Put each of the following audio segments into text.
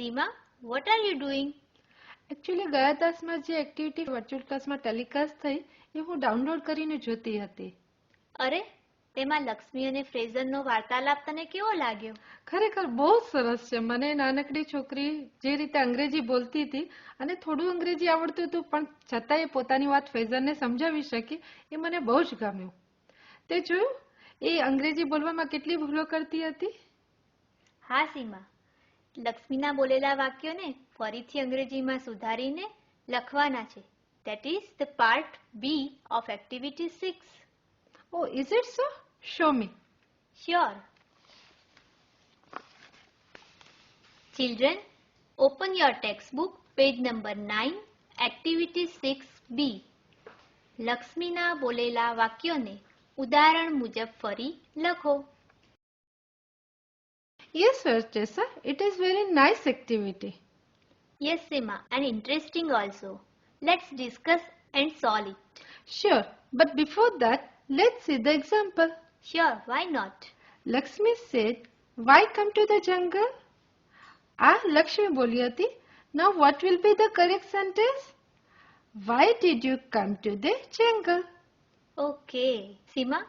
Seema, what are you doing? Actually ગયા તાસમાં જે activity virtual ક્લાસમાં ટેલિકાસ્ટ થઈ એ હું ડાઉનલોડ કરીને જોતી હતી. અરે, તેમાં લક્ષ્મી અને ફ્રેઝરનો વાર્તાલાપ તને કેવો લાગ્યો? ખરેખર બહુ સરસ છે. મને નાનકડી છોકરી જે રીતે અંગ્રેજી બોલતી હતી અને થોડું અંગ્રેજી આવડતું હતું પણ છતાં એ પોતાની વાત ફ્રેઝરને સમજાવી શકી એ મને બહુ જ ગમ્યું. તે જોયું એ અંગ્રેજી બોલવામાં કેટલી ભૂલો કરતી હતી. હા સીમા, લક્ષ્મીના બોલેલા વાક્યોને ફરીથી અંગ્રેજીમાં સુધારીને લખવાના છે. That is the part B of activity 6. Oh, is it so? Show me. Sure. Children, open your textbook, page number 9, activity 6B. લક્ષ્મીના બોલેલા વાક્યોને ઉદાહરણ મુજબ ફરી લખો. Yes, Tessa, it is very nice activity. Yes, Seema, and interesting also. Let's discuss and solve it. Sure, but before that, let's see the example. Sure, why not? Lakshmi said, "Why come to the jungle?" Lakshmi બોલી હતી. Now what will be the correct sentence? Why did you come to the jungle? Okay, Seema,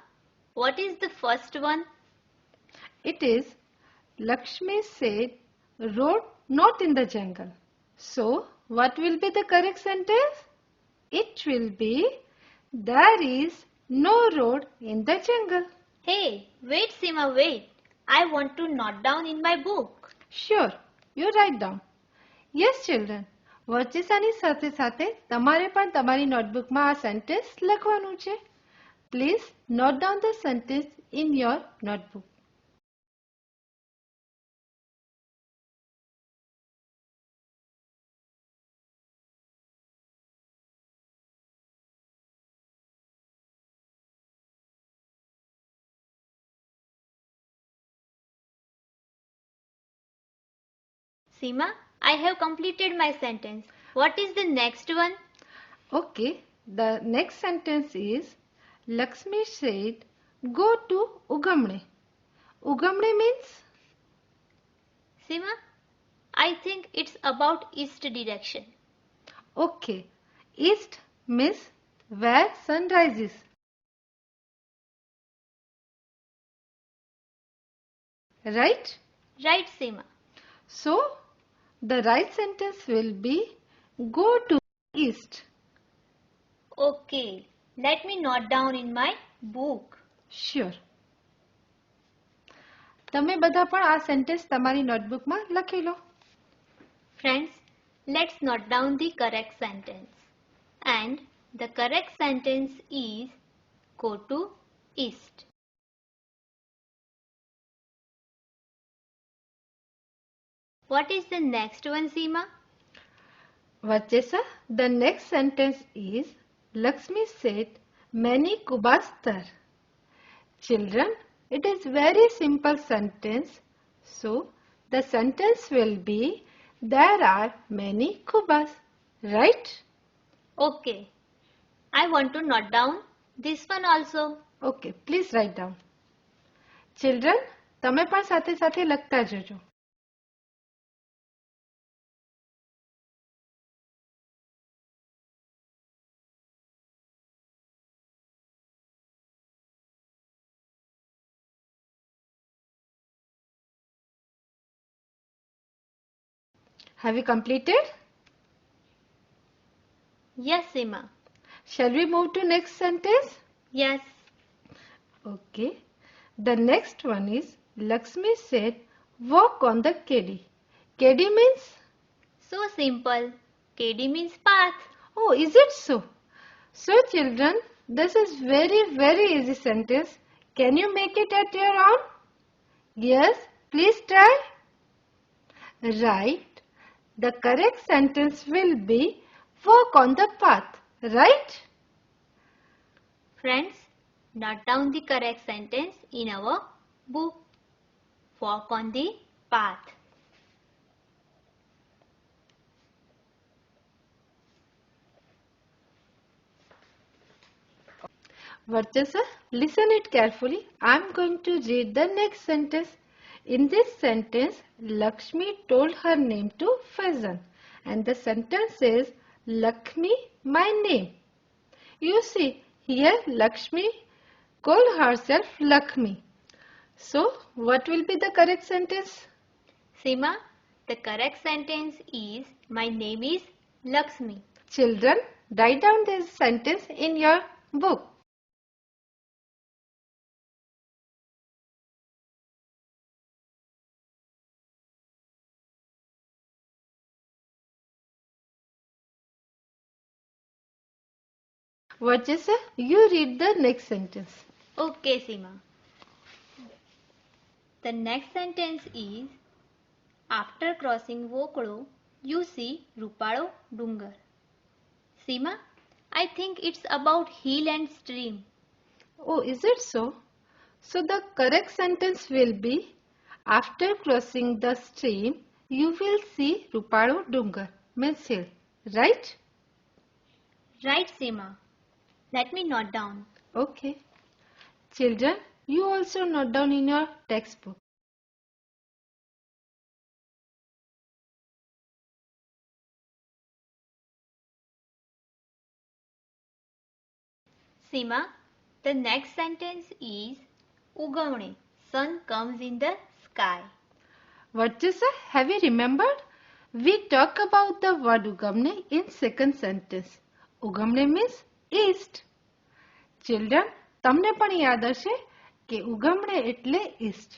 what is the first one? It is Lakshmi said, "Road not in the jungle." So what will be the correct sentence? It will be, "There is no road in the jungle." Hey, wait Seema, wait. I want to note down in my book. Sure, you write down. Yes children, વર્ચેસાની સાથે સાથે તમારે પણ તમારી નોટબુકમાં આ sentence લખવાનું છે. Please note down the sentence in your notebook. Seema, I have completed my sentence. What is the next one? Okay, the next sentence is Lakshmi said, "Go to Ugamne." Ugamne means? Seema, I think it's about east direction. Okay, east means where sun rises. Right? Right, Seema. So, the right sentence will be go to east. Okay, let me note down in my book. Sure. તમે બધા પણ આ sentence તમારી નોટબુકમાં લખી લો. Friends, let's note down the correct sentence. And the correct sentence is go to east. What is the next one, Seema? Vachesa, the next sentence is Lakshmi said, "Many kubas there." Children, it is very simple sentence. So, the sentence will be, "There are many kubas." Right? Okay. I want to note down this one also. Okay, please write down. Children, તમે પણ સાથે સાથે લખતા જજો. Have you completed? Yes, Seema. Shall we move to next sentence? Yes. Okay. The next one is Lakshmi said, "Walk on the KD." KD means? So simple. KD means path. Oh, is it so? So children, this is very easy sentence. Can you make it at your own? Yes, please try. Right. The correct sentence will be walk on the path. Right? Friends, note down the correct sentence in our book. Walk on the path. Varchasa, listen it carefully. I am going to read the next sentence. In this sentence, Lakshmi told her name to Faizan, and the sentence says, Lakshmi, my name. You see, here Lakshmi called herself Lakshmi. So, what will be the correct sentence? Seema, the correct sentence is my name is Lakshmi. Children, write down this sentence in your book. Vajasa, you read the next sentence. Okay, Seema. The next sentence is after crossing Voklo, you see Rupalo Dungar. Seema, I think it's about hill and stream. Oh, is it so? So the correct sentence will be, after crossing the stream, you will see Rupalo Dungar, means hill, right? Right, Seema. Let me note down. Okay. Children, you also note down in your textbook. Seema, the next sentence is Ugamne, sun comes in the sky. Vajasa, have you remembered? We talk about the word Ugamne in second sentence. Ugamne means east. Children, તમને પણ યાદ હશે કે ઉગમણે એટલે East.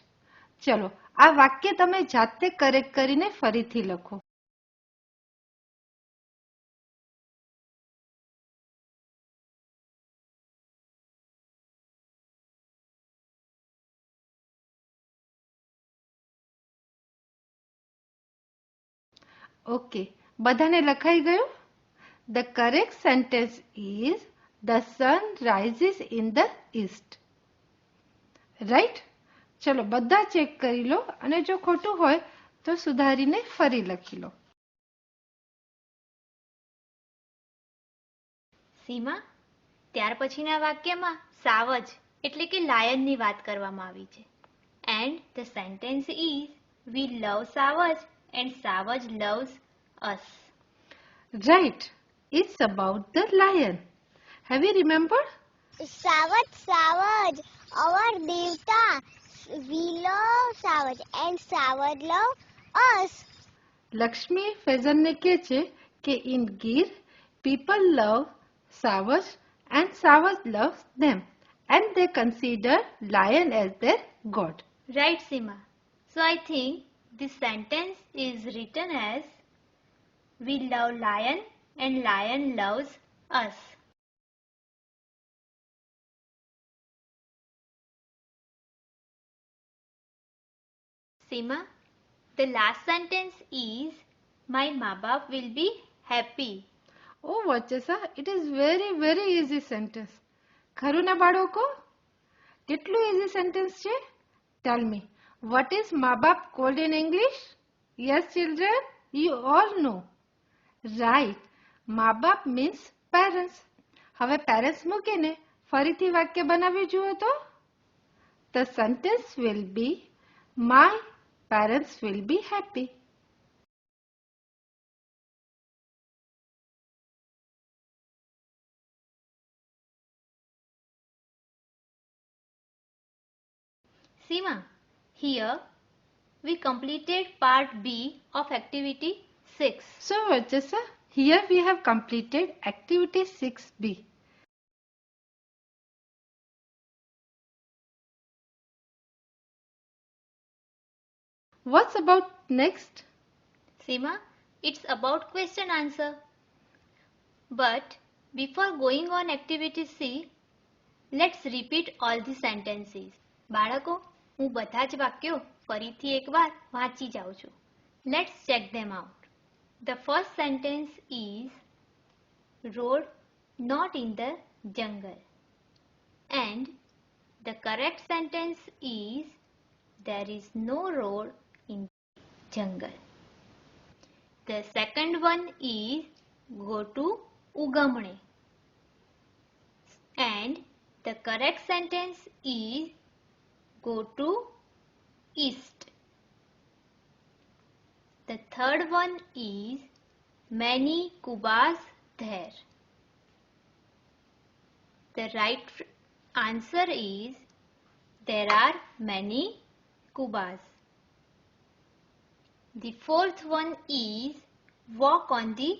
ચલો, આ વાક્ય તમે જાતે કરેક્ટ કરીને ફરીથી લખો. ઓકે, બધાને લખાઈ ગયું? The correct sentence is the sun rises in the east. Right? ચલો બધા ચેક કરી લો અને જો ખોટું હોય તો સુધારીને ફરી લખી લો. સીમા, ત્યાર પછીના વાક્યમાં સાવજ એટલે કે લાયનની વાત કરવામાં આવી છે. And the sentence is we love Savaj and Savaj loves us. Right. It's about the lion. Have you remembered? Savaj, Savaj, our Devta. We love Savaj and Savaj love us. Lakshmi ફેઝનને કહે છે કે in Gir people love Savaj and Savaj loves them and they consider lion as their god. Right, Seema. So I think this sentence is written as we love lion and lion loves us. Seema, the last sentence is my Mabap will be happy. Oh Vachesa, it is very easy sentence. ખરું ના બાળકો? કેટલું easy sentence છે? Tell me, what is મા બાપ called in English? Yes children, you all know. Right, મા બાપ means parents. હવે parents મૂકીને ફરીથી વાક્ય બનાવી જુઓ તો. The sentence will be my parents will be happy. Seema, here we completed part B of activity 6. So Vachesa, here we have completed activity 6B. What's about next? Seema, it's about question answer. But before going on activity C, let's repeat all the sentences. બાળકો, હું બધા જ વાક્યો ફરીથી એકવાર વાંચી જાઉં છું. Let's check them out. The first sentence is road not in the jungle. And the correct sentence is there is no road in jungle. The second one is go to Ugamne. And the correct sentence is go to east. The third one is many Kubas there. The right answer is there are many Kubas. The fourth one is walk on the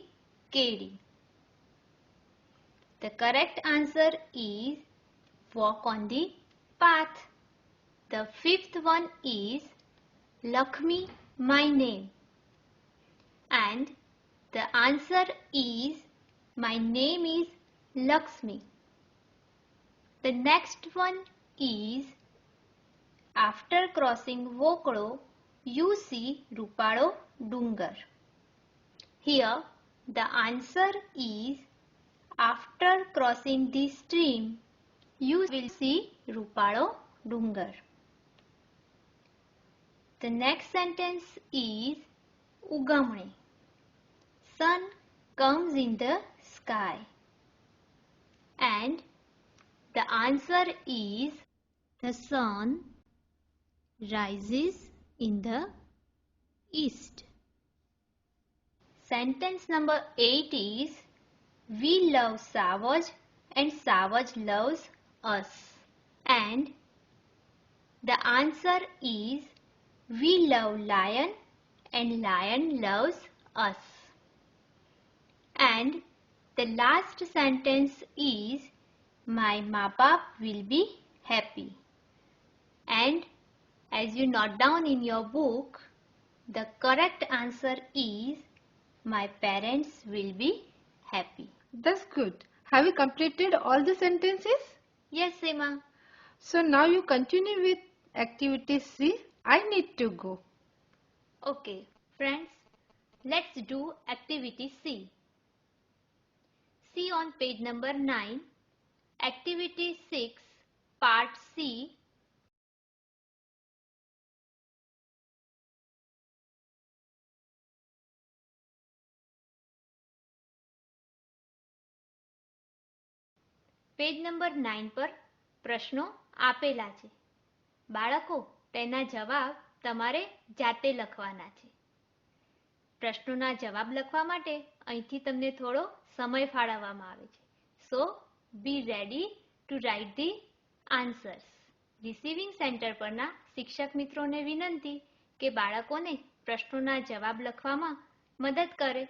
Kedi. The correct answer is walk on the path. The fifth one is Lakshmi, my name. And the answer is my name is Lakshmi. The next one is after crossing Voklo, you see Rupalo Dungar. Here the answer is after crossing the stream, you will see Rupalo Dungar. The next sentence is Ugamne. Sun comes in the sky. And the answer is the sun rises in the east. Sentence number 8 is we love Savage and Savage loves us. And the answer is we love Lion and Lion loves us. And the last sentence is my Mapap will be happy. And as you note down in your book, the correct answer is my parents will be happy. That's good. Have you completed all the sentences? Yes, Seema. So now you continue with activity C. I need to go. Okay, friends, let's do activity C. See on page number 9, activity 6, part C. Page number 9 પર પ્રશ્નો આપેલા છે. બાળકો, તેના જવાબ તમારે જાતે લખવાના છે. પ્રશ્નોના જવાબ લખવા માટે અહીંથી તમને થોડો સમય ફાળવવામાં આવે છે. So be ready to write the answers. Receiving centre પરના શિક્ષક મિત્રોને વિનંતી કે બાળકોને પ્રશ્નોના જવાબ લખવામાં મદદ કરે.